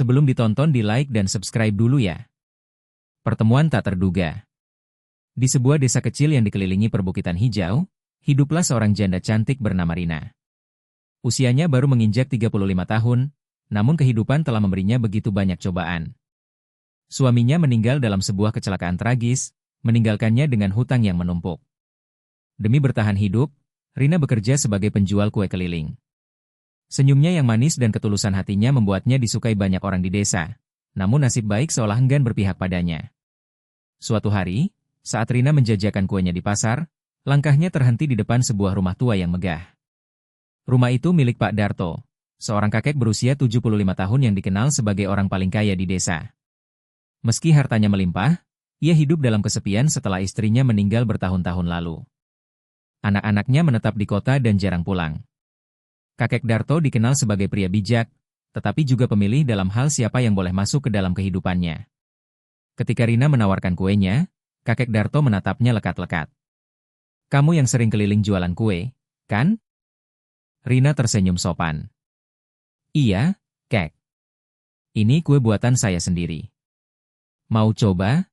Sebelum ditonton di like dan subscribe dulu ya. Pertemuan tak terduga. Di sebuah desa kecil yang dikelilingi perbukitan hijau, hiduplah seorang janda cantik bernama Rina. Usianya baru menginjak 35 tahun, namun kehidupan telah memberinya begitu banyak cobaan. Suaminya meninggal dalam sebuah kecelakaan tragis, meninggalkannya dengan hutang yang menumpuk. Demi bertahan hidup, Rina bekerja sebagai penjual kue keliling. Senyumnya yang manis dan ketulusan hatinya membuatnya disukai banyak orang di desa, namun nasib baik seolah enggan berpihak padanya. Suatu hari, saat Rina menjajakan kuenya di pasar, langkahnya terhenti di depan sebuah rumah tua yang megah. Rumah itu milik Pak Darto, seorang kakek berusia 75 tahun yang dikenal sebagai orang paling kaya di desa. Meski hartanya melimpah, ia hidup dalam kesepian setelah istrinya meninggal bertahun-tahun lalu. Anak-anaknya menetap di kota dan jarang pulang. Kakek Darto dikenal sebagai pria bijak, tetapi juga pemilih dalam hal siapa yang boleh masuk ke dalam kehidupannya. Ketika Rina menawarkan kuenya, kakek Darto menatapnya lekat-lekat. "Kamu yang sering keliling jualan kue, kan?" Rina tersenyum sopan. "Iya, kek. Ini kue buatan saya sendiri. Mau coba?"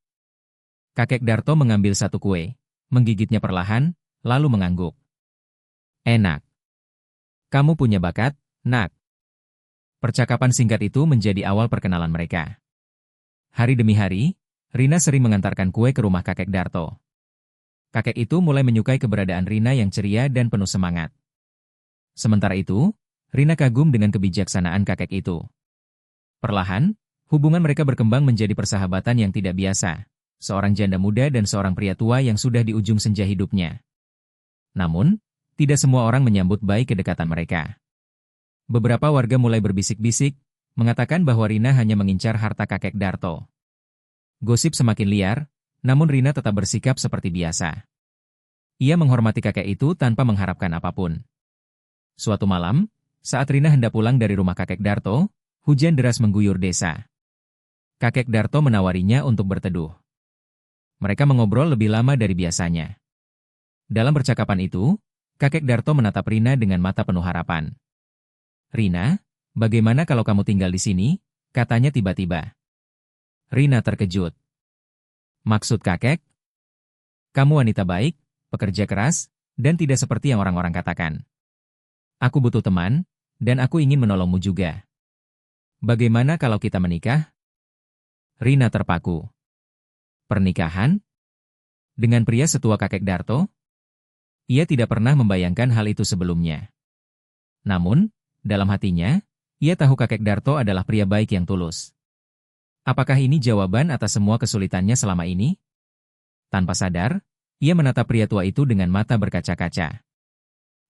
Kakek Darto mengambil satu kue, menggigitnya perlahan, lalu mengangguk. "Enak. Kamu punya bakat, nak." Percakapan singkat itu menjadi awal perkenalan mereka. Hari demi hari, Rina sering mengantarkan kue ke rumah kakek Darto. Kakek itu mulai menyukai keberadaan Rina yang ceria dan penuh semangat. Sementara itu, Rina kagum dengan kebijaksanaan kakek itu. Perlahan, hubungan mereka berkembang menjadi persahabatan yang tidak biasa, seorang janda muda dan seorang pria tua yang sudah di ujung senja hidupnya. Namun, tidak semua orang menyambut baik kedekatan mereka. Beberapa warga mulai berbisik-bisik, mengatakan bahwa Rina hanya mengincar harta kakek Darto. Gosip semakin liar, namun Rina tetap bersikap seperti biasa. Ia menghormati kakek itu tanpa mengharapkan apapun. Suatu malam, saat Rina hendak pulang dari rumah kakek Darto, hujan deras mengguyur desa. Kakek Darto menawarinya untuk berteduh. Mereka mengobrol lebih lama dari biasanya. Dalam percakapan itu, kakek Darto menatap Rina dengan mata penuh harapan. "Rina, bagaimana kalau kamu tinggal di sini?" katanya tiba-tiba. Rina terkejut. "Maksud kakek? Kamu wanita baik, pekerja keras, dan tidak seperti yang orang-orang katakan. Aku butuh teman, dan aku ingin menolongmu juga. Bagaimana kalau kita menikah?" Rina terpaku. Pernikahan? Dengan pria setua kakek Darto? Ia tidak pernah membayangkan hal itu sebelumnya. Namun, dalam hatinya, ia tahu kakek Darto adalah pria baik yang tulus. Apakah ini jawaban atas semua kesulitannya selama ini? Tanpa sadar, ia menatap pria tua itu dengan mata berkaca-kaca.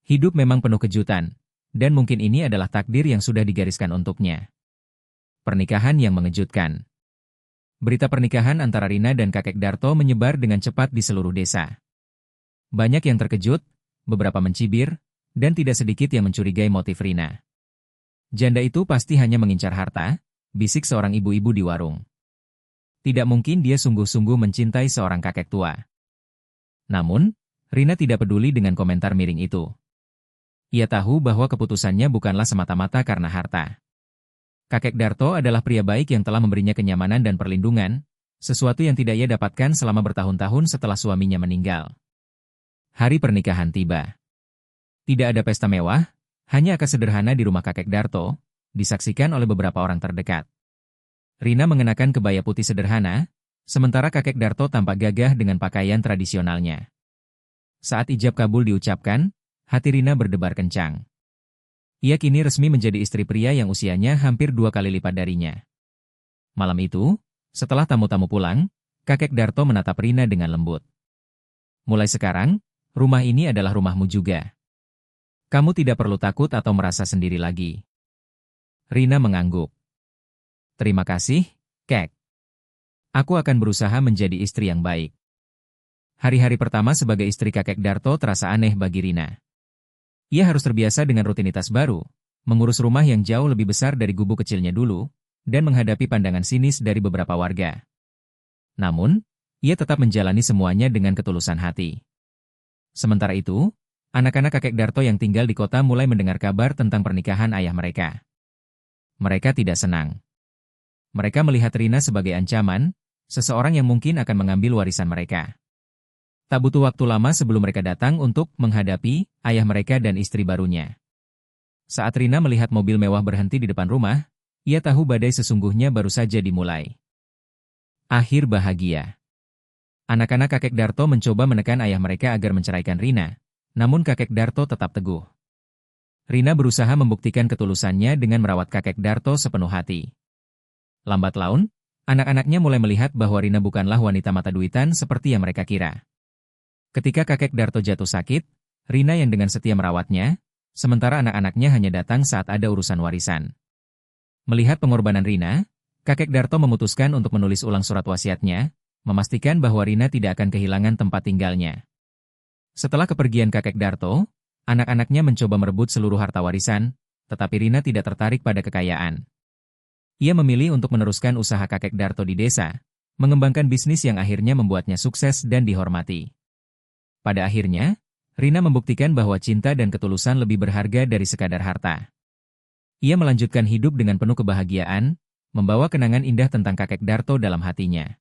Hidup memang penuh kejutan, dan mungkin ini adalah takdir yang sudah digariskan untuknya. Pernikahan yang mengejutkan. Berita pernikahan antara Rina dan kakek Darto menyebar dengan cepat di seluruh desa. Banyak yang terkejut, beberapa mencibir, dan tidak sedikit yang mencurigai motif Rina. "Janda itu pasti hanya mengincar harta," bisik seorang ibu-ibu di warung. "Tidak mungkin dia sungguh-sungguh mencintai seorang kakek tua." Namun, Rina tidak peduli dengan komentar miring itu. Ia tahu bahwa keputusannya bukanlah semata-mata karena harta. Kakek Darto adalah pria baik yang telah memberinya kenyamanan dan perlindungan, sesuatu yang tidak ia dapatkan selama bertahun-tahun setelah suaminya meninggal. Hari pernikahan tiba. Tidak ada pesta mewah, hanya akad sederhana di rumah kakek Darto, disaksikan oleh beberapa orang terdekat. Rina mengenakan kebaya putih sederhana, sementara kakek Darto tampak gagah dengan pakaian tradisionalnya. Saat ijab kabul diucapkan, hati Rina berdebar kencang. Ia kini resmi menjadi istri pria yang usianya hampir 2 kali lipat darinya. Malam itu, setelah tamu-tamu pulang, kakek Darto menatap Rina dengan lembut. "Mulai sekarang, rumah ini adalah rumahmu juga. Kamu tidak perlu takut atau merasa sendiri lagi." Rina mengangguk. "Terima kasih, kek. Aku akan berusaha menjadi istri yang baik." Hari-hari pertama sebagai istri kakek Darto terasa aneh bagi Rina. Ia harus terbiasa dengan rutinitas baru, mengurus rumah yang jauh lebih besar dari gubuk kecilnya dulu, dan menghadapi pandangan sinis dari beberapa warga. Namun, ia tetap menjalani semuanya dengan ketulusan hati. Sementara itu, anak-anak kakek Darto yang tinggal di kota mulai mendengar kabar tentang pernikahan ayah mereka. Mereka tidak senang. Mereka melihat Rina sebagai ancaman, seseorang yang mungkin akan mengambil warisan mereka. Tak butuh waktu lama sebelum mereka datang untuk menghadapi ayah mereka dan istri barunya. Saat Rina melihat mobil mewah berhenti di depan rumah, ia tahu badai sesungguhnya baru saja dimulai. Akhir bahagia. Anak-anak kakek Darto mencoba menekan ayah mereka agar menceraikan Rina, namun kakek Darto tetap teguh. Rina berusaha membuktikan ketulusannya dengan merawat kakek Darto sepenuh hati. Lambat laun, anak-anaknya mulai melihat bahwa Rina bukanlah wanita mata duitan seperti yang mereka kira. Ketika kakek Darto jatuh sakit, Rina yang dengan setia merawatnya, sementara anak-anaknya hanya datang saat ada urusan warisan. Melihat pengorbanan Rina, kakek Darto memutuskan untuk menulis ulang surat wasiatnya, memastikan bahwa Rina tidak akan kehilangan tempat tinggalnya. Setelah kepergian kakek Darto, anak-anaknya mencoba merebut seluruh harta warisan, tetapi Rina tidak tertarik pada kekayaan. Ia memilih untuk meneruskan usaha kakek Darto di desa, mengembangkan bisnis yang akhirnya membuatnya sukses dan dihormati. Pada akhirnya, Rina membuktikan bahwa cinta dan ketulusan lebih berharga dari sekadar harta. Ia melanjutkan hidup dengan penuh kebahagiaan, membawa kenangan indah tentang kakek Darto dalam hatinya.